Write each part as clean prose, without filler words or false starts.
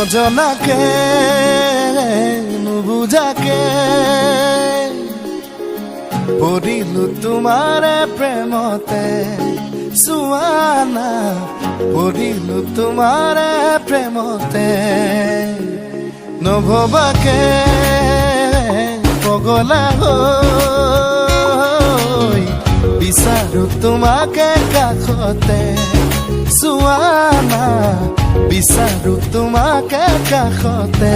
নজনাকে নুবুজাকে পৰিলো তোমাৰে প্ৰেমতে চুৱানা পৰিলো তোমাৰে প্ৰেমতে নভবাকে পগলা হৈ বিচাৰো তোমাকে কাষতে চুৱানা বিচাৰো তোমাকে কাষতে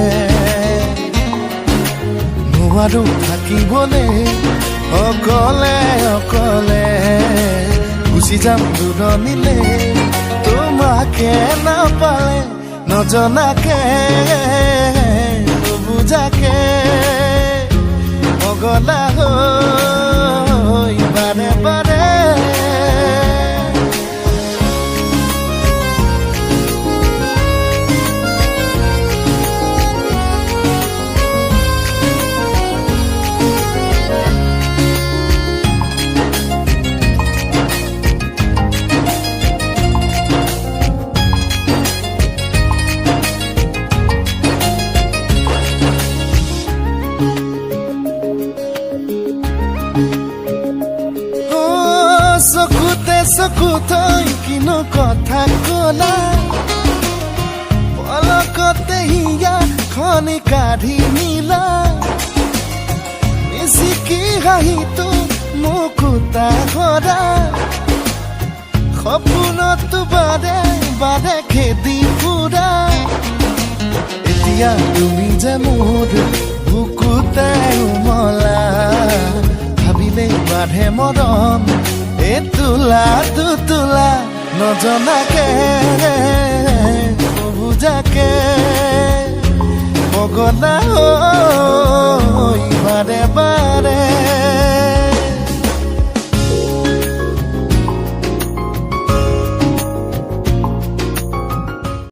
নোৱাৰো থাকিবলৈ অকলে অকলে গুচি যাম দূৰণিলে তোমাকে নাপালে নজনাকে নুবুজাকে পগলা হৈ বাৰে বাৰে চকুতে চকুতৈ কিনো কথা কলা পলকতে হিয়া খনি কাঢ়ি নিলা মিচিকি হাঁহিটো মুকুতা হৰা সপোনতো বাৰে বাৰে খেদি ফুৰা এতিয়া তুমি যে মোৰ বুকুতে উমলা ভাবিলেই বাঢ়ে মৰম এতুলা দুতুলা নজনাকে নুবুজাকে পগলা হৈ বাৰে বাৰে